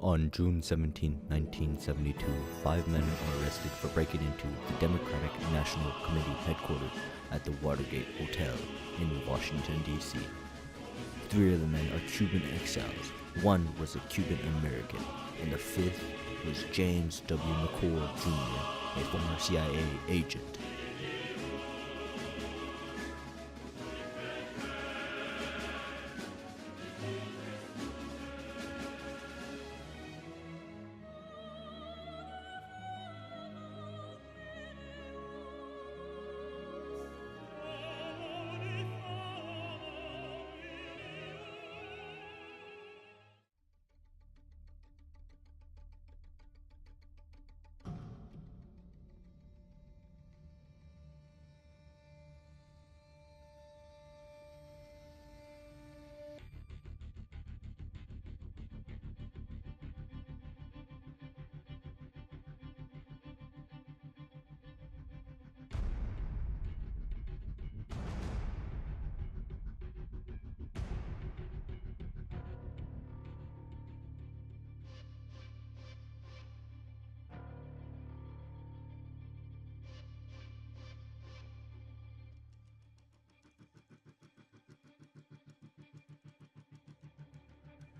On June 17, 1972, 5 men are arrested for breaking into the Democratic National Committee headquarters at the Watergate Hotel in Washington, D.C. 3 of the men are Cuban exiles. 1 was a Cuban American, and the 5th was James W. McCord Jr., a former CIA agent.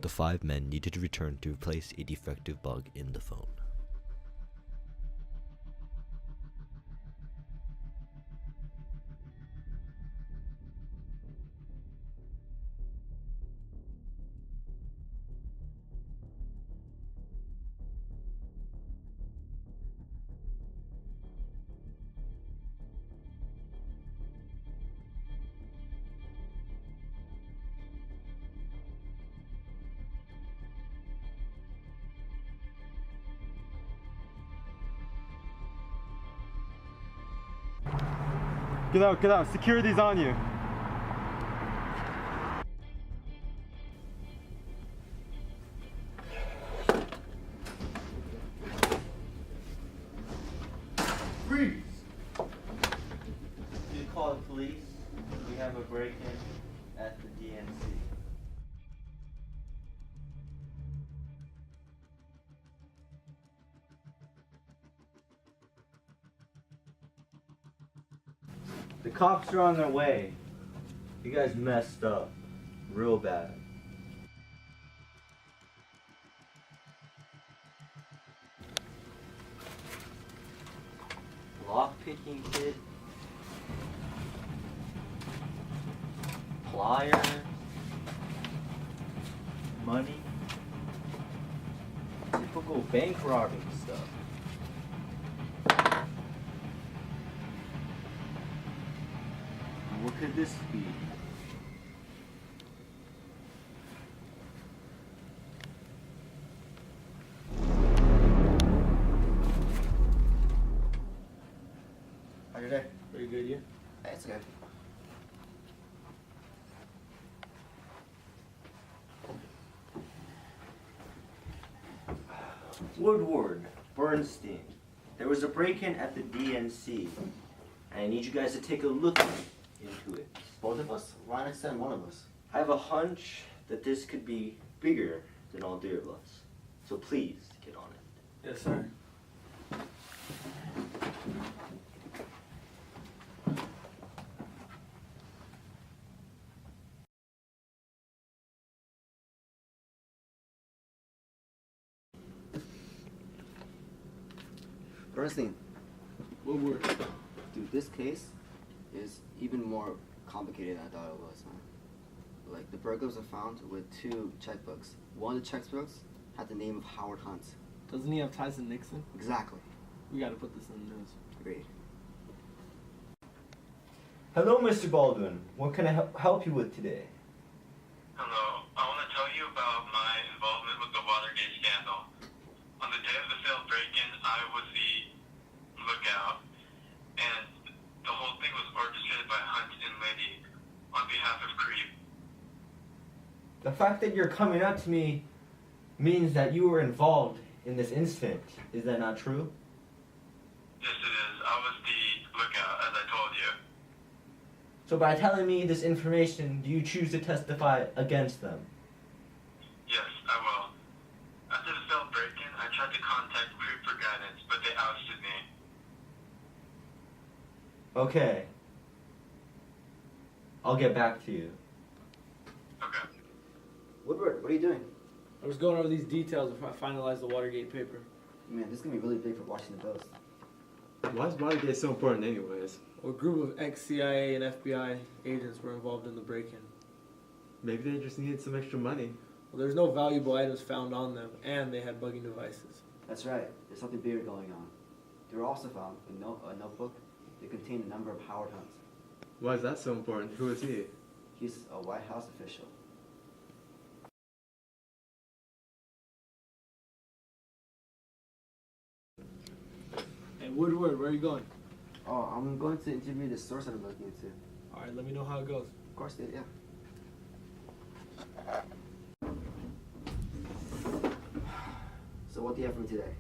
The 5 men needed to return to replace a defective bug in the phone. Get out. Security's on you. Freeze! You call the police. We have a break-in at the DNC. The cops are on their way. You guys messed up. Real bad. Lock-picking kit. Pliers. Money. Typical bank robbing stuff. What could this be? How's your day? Pretty good, you? That's good. Woodward, Bernstein. There was a break-in at the DNC. I need you guys to take a look into it. Both of us? Why not send one of us? I have a hunch that this could be bigger than all 3 of us. So please, get on it. Yes, sir. Bernstein, Woodward. dude, this case is even more complicated than I thought it was, man. Like, the burglars are found with 2 checkbooks. One of the checkbooks had the name of Howard Hunt. Doesn't he have ties to Nixon? Exactly. We gotta put this in the news. Agreed. Hello, Mr. Baldwin. What can I help you with today? Hello. I want to tell you about my involvement with the Watergate scandal. On the day of the failed break-in, I was the lookout, and the whole thing was orchestrated by Hunt and Liddy on behalf of Creep. The fact that you're coming up to me means that you were involved in this incident. Is that not true? Yes, it is. I was the lookout, as I told you. So by telling me this information, do you choose to testify against them? Yes, I will. After the Okay. I'll get back to you. Okay. Woodward, what are you doing? I was going over these details before I finalized the Watergate paper. Man, this is gonna be really big for Washington Post. Why is Watergate so important anyways? Well, a group of ex-CIA and FBI agents were involved in the break-in. Maybe they just needed some extra money. Well, there's no valuable items found on them, and they had bugging devices. That's right. There's something bigger going on. They were also found a notebook that contained a number of Howard Hunts. Why is that so important? Who is he? He's a White House official. Hey, Woodward, where are you going? Oh, I'm going to interview the source that I'm looking into. All right, let me know how it goes. Of course, yeah. So what do you have for me today?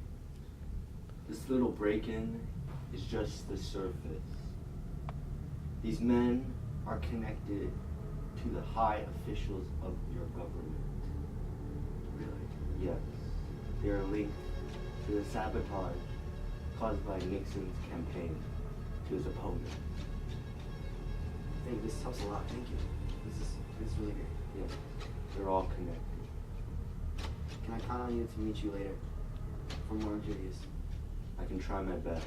This little break-in is just the surface. These men are connected to the high officials of your government. Really? Yes. They are linked to the sabotage caused by Nixon's campaign to his opponent. Thank you. This helps a lot. Thank you. This is really great. Yes. They're all connected. Can I count on you to meet you later for more interviews? I can try my best,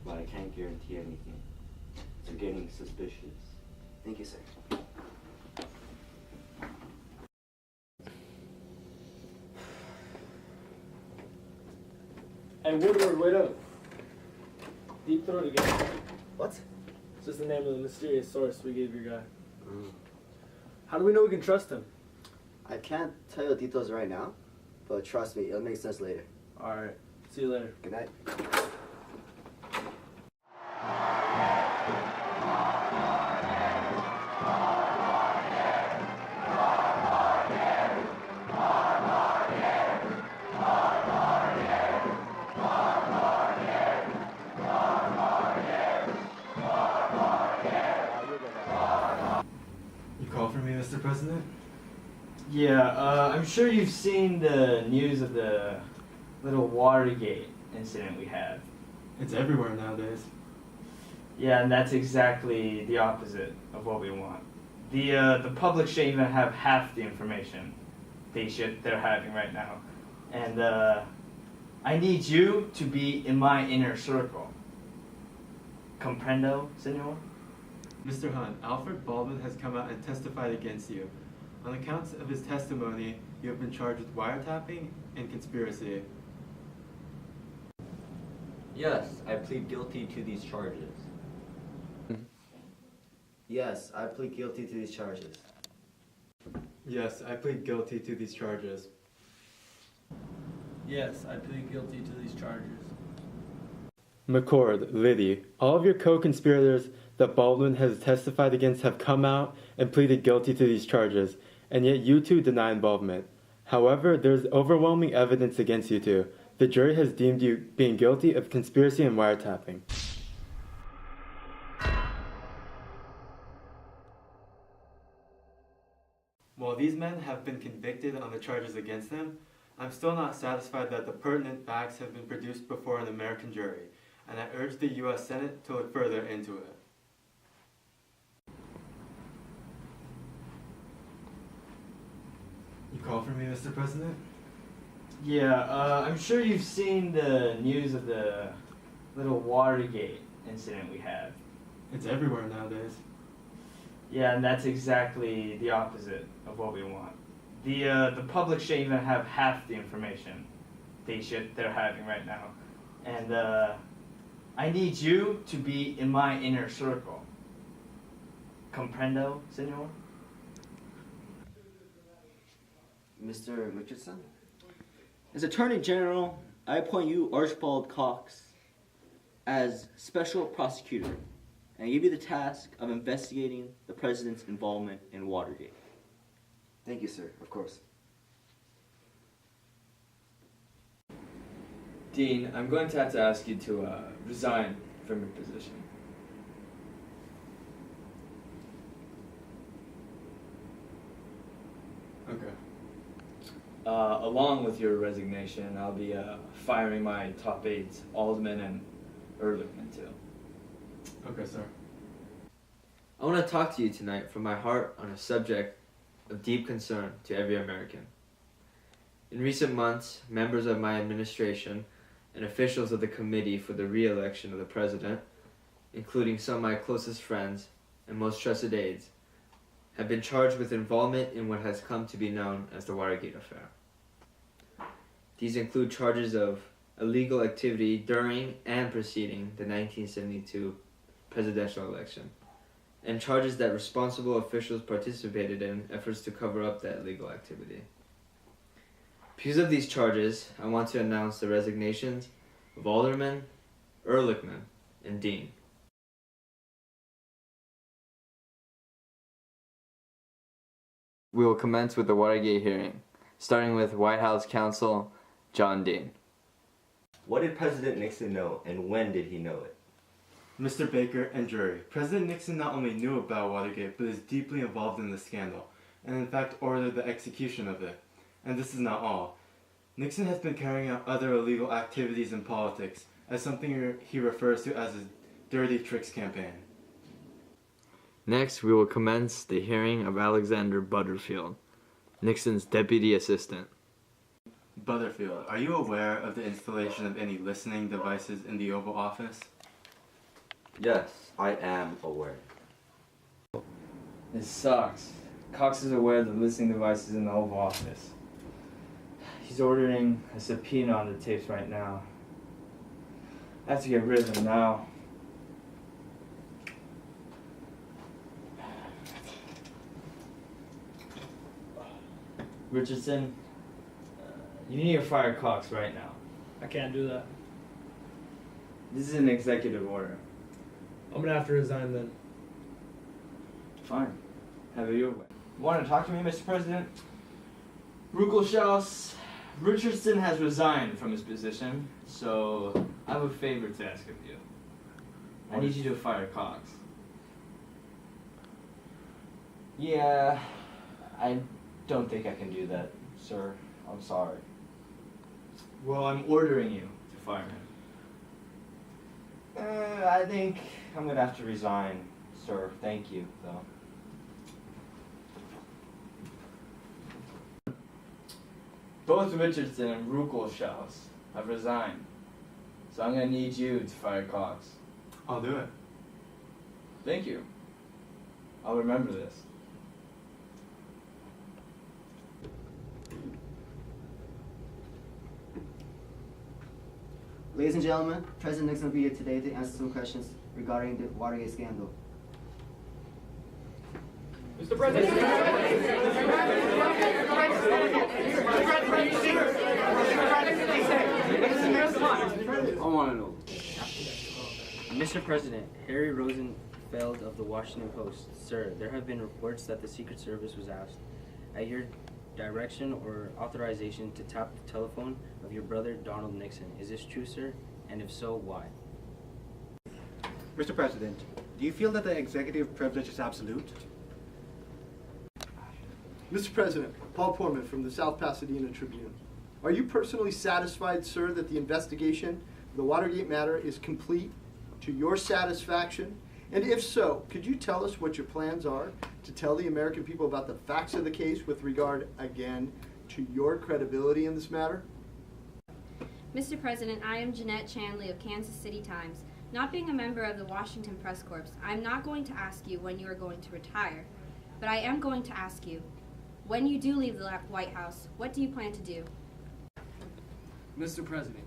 but I can't guarantee anything. They're getting suspicious. Thank you, sir. Hey, Woodward, wait up. Deep throat again. What? It's just the name of the mysterious source we gave your guy. How do we know we can trust him? I can't tell you the details right now, but trust me, it'll make sense later. All right. See you later. Good night. You called for me, Mr. President? Yeah, I'm sure you've seen the news of the little Watergate incident we had. It's everywhere nowadays. Yeah, and that's exactly the opposite of what we want. The public shouldn't even have half the information they're having right now. And I need you to be in my inner circle. Comprendo, senor? Mr. Hunt, Alfred Baldwin has come out and testified against you. On accounts of his testimony, you have been charged with wiretapping and conspiracy. Yes, I plead guilty to these charges. Yes, I plead guilty to these charges. Yes, I plead guilty to these charges. Yes, I plead guilty to these charges. McCord, Liddy, all of your co-conspirators that Baldwin has testified against have come out and pleaded guilty to these charges, and yet you two deny involvement. However, there is overwhelming evidence against you two. The jury has deemed you being guilty of conspiracy and wiretapping. While these men have been convicted on the charges against them, I'm still not satisfied that the pertinent facts have been produced before an American jury, and I urge the U.S. Senate to look further into it. You called for me, Mr. President? Yeah, I'm sure you've seen the news of the little Watergate incident we had. It's everywhere nowadays. Yeah, and that's exactly the opposite of what we want. The public shouldn't even have half the information they're having right now. And I need you to be in my inner circle. Comprendo, senor? Mr. Richardson? As Attorney General, I appoint you, Archibald Cox, as Special Prosecutor, and I give you the task of investigating the President's involvement in Watergate. Thank you, sir. Of course. Dean, I'm going to have to ask you to resign from your position. Okay. Along with your resignation, I'll be firing my top aides, Alderman and Ehrlichman too. Okay, sir. I want to talk to you tonight from my heart on a subject of deep concern to every American. In recent months, members of my administration and officials of the Committee for the Re-election of the President, including some of my closest friends and most trusted aides, have been charged with involvement in what has come to be known as the Watergate affair. These include charges of illegal activity during and preceding the 1972 presidential election, and charges that responsible officials participated in efforts to cover up that illegal activity. Because of these charges, I want to announce the resignations of Alderman, Ehrlichman, and Dean. We will commence with the Watergate hearing, starting with White House counsel John Dean. What did President Nixon know, and when did he know it? Mr. Baker and jury, President Nixon not only knew about Watergate, but is deeply involved in the scandal, and in fact ordered the execution of it. And this is not all. Nixon has been carrying out other illegal activities in politics, as something he refers to as his dirty tricks campaign. Next, we will commence the hearing of Alexander Butterfield, Nixon's deputy assistant. Butterfield, are you aware of the installation of any listening devices in the Oval Office? Yes, I am aware. This sucks. Cox is aware of the listening devices in the Oval Office. He's ordering a subpoena on the tapes right now. I have to get rid of them now. Richardson, you need to fire Cox right now. I can't do that. This is an executive order. I'm gonna have to resign then. Fine. Have it your way. You want to talk to me, Mr. President? Ruckelshaus, Richardson has resigned from his position, so I have a favor to ask of you. I need you to fire Cox. Yeah, I don't think I can do that, sir. I'm sorry. Well, I'm ordering you to fire him. I think I'm gonna have to resign, sir. Thank you, though. Both Richardson and Ruckelshaus have resigned, so I'm gonna need you to fire Cox. I'll do it. Thank you. I'll remember this. Ladies and gentlemen, President Nixon will be here today to answer some questions regarding the Watergate scandal. Mr. President! I want to know. Mr. President, Harry Rosenfeld of the Washington Post. Sir, there have been reports that the Secret Service was asked, at your direction or authorization, to tap the telephone of your brother Donald Nixon. Is this true, sir? And if so, why? Mr. President, do you feel that the executive privilege is absolute? Mr. President, Paul Portman from the South Pasadena Tribune. Are you personally satisfied, sir, that the investigation of the Watergate matter is complete to your satisfaction? And if so, could you tell us what your plans are to tell the American people about the facts of the case with regard, again, to your credibility in this matter? Mr. President, I am Jeanette Chanley of Kansas City Times. Not being a member of the Washington Press Corps, I'm not going to ask you when you are going to retire, but I am going to ask you, when you do leave the White House, what do you plan to do? Mr. President,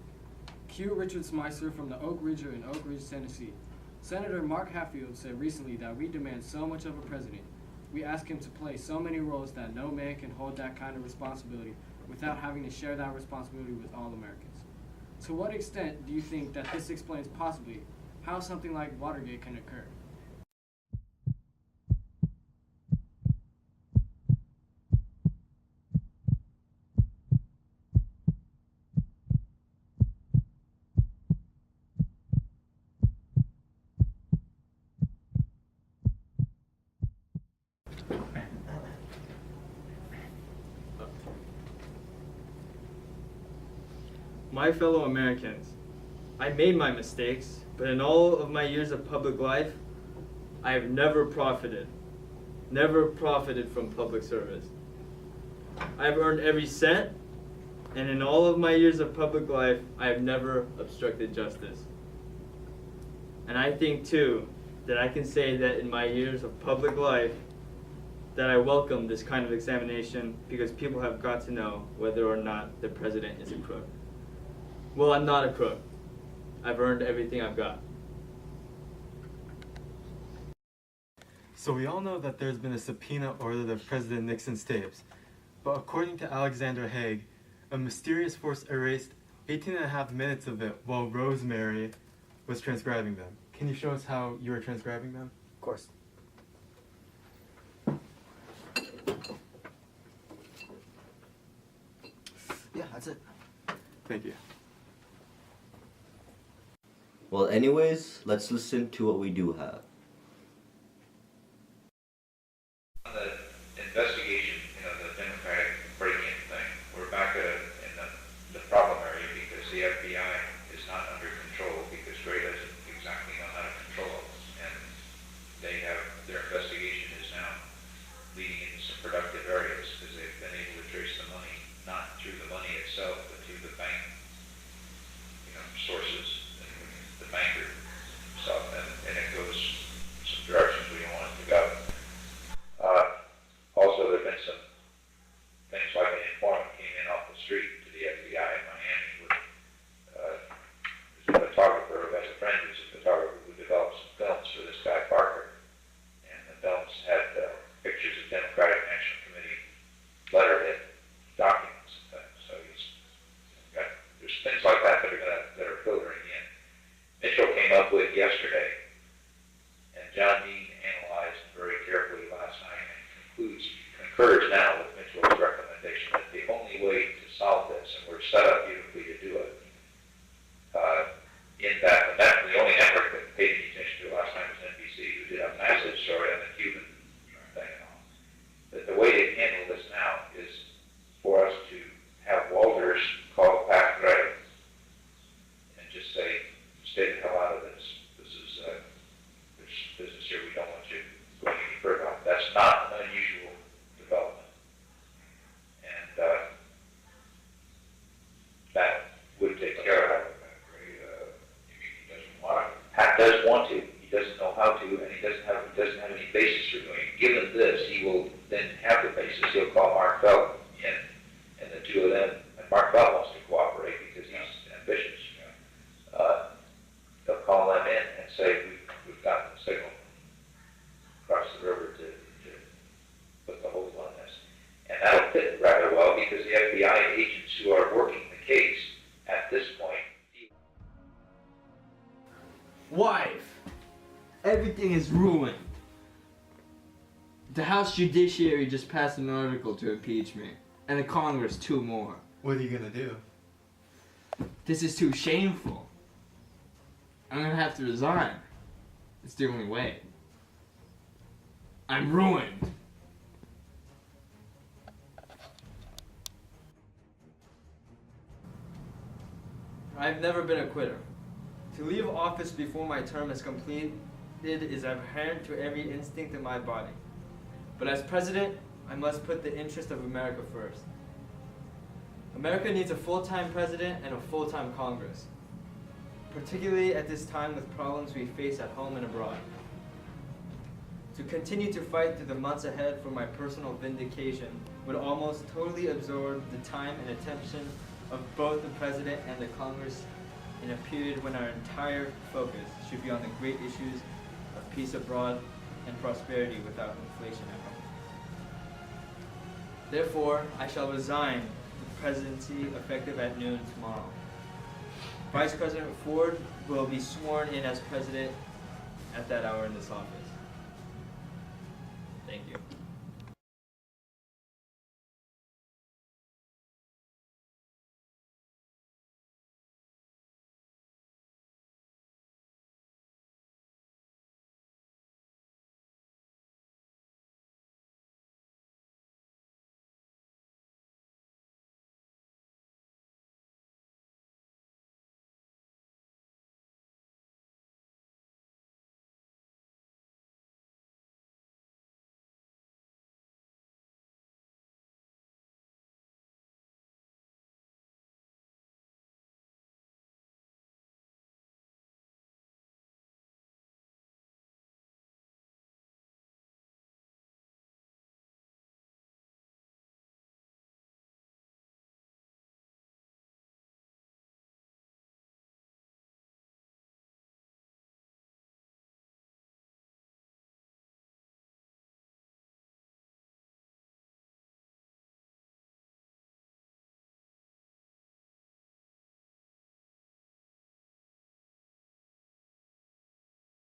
Q. Richard Smicer from the Oak Ridger in Oak Ridge, Tennessee. Senator Mark Hatfield said recently that we demand so much of a president. We ask him to play so many roles that no man can hold that kind of responsibility without having to share that responsibility with all Americans. To what extent do you think that this explains possibly how something like Watergate can occur? My fellow Americans, I made my mistakes, but in all of my years of public life, I have never profited from public service. I have earned every cent, and in all of my years of public life, I have never obstructed justice. And I think too, that I can say that in my years of public life, that I welcome this kind of examination because people have got to know whether or not the president is a crook. Well, I'm not a crook. I've earned everything I've got. So we all know that there's been a subpoena ordered of President Nixon's tapes, but according to Alexander Haig, a mysterious force erased 18.5 minutes of it while Rosemary was transcribing them. Can you show us how you were transcribing them? Of course. Yeah, that's it. Thank you. Well, anyways, let's listen to what we do have. The investigation, the Democratic break-in thing, we're back in the problem area because the FBI is not under control because Gray doesn't exactly know how to control us. And their investigation is now leading into some productive areas because they've been able to trace the money, not through the money itself, but through the bank, sources, and the banker stuff, and it goes some directions we don't want it to go. Also, there have been some things like an informant came in off the street to the FBI in Miami with a photographer who has a friend who's a photographer who developed some films for this guy Parker. And the films had pictures of Democratic National Committee letterhead documents and things. So there's things like that that are filtering in. Mitchell came up with yesterday, and John Dean analyzed very carefully last night and concurs now with Mitchell's recommendation that the only way to solve this, and we're set up beautifully to do it, the only network that paid any attention to last night was NBC, who did a massive story on the Cuban thing and all. That the way to handle this now is for us to have Walters call Pat Gray and just say, stay the hell out of this. There's business here we don't want you going any further on. That's not an unusual development. And that would take care of it. Pat does want to. He doesn't know how to, and he doesn't have any basis for doing it. Given this, he will then have the basis. He'll call Mark Felt in, and the two of them. And Mark Felt wants to cooperate because he's ambitious. They'll call them in and say, "We've got the signal across the river to put the hold on this," and that'll fit rather well because the FBI agents who are working the case at this point. Wife, everything is ruined. The House Judiciary just passed an article to impeach me, and the Congress 2 more. What are you gonna do? This is too shameful. I'm gonna have to resign. It's the only way. I'm ruined. I've never been a quitter. To leave office before my term is completed is abhorrent to every instinct in my body. But as president, I must put the interest of America first. America needs a full-time president and a full-time Congress, particularly at this time with problems we face at home and abroad. To continue to fight through the months ahead for my personal vindication would almost totally absorb the time and attention of both the president and the Congress in a period when our entire focus should be on the great issues of peace abroad and prosperity without inflation at home. Therefore, I shall resign the presidency effective at noon tomorrow. Vice President Ford will be sworn in as president at that hour in this office.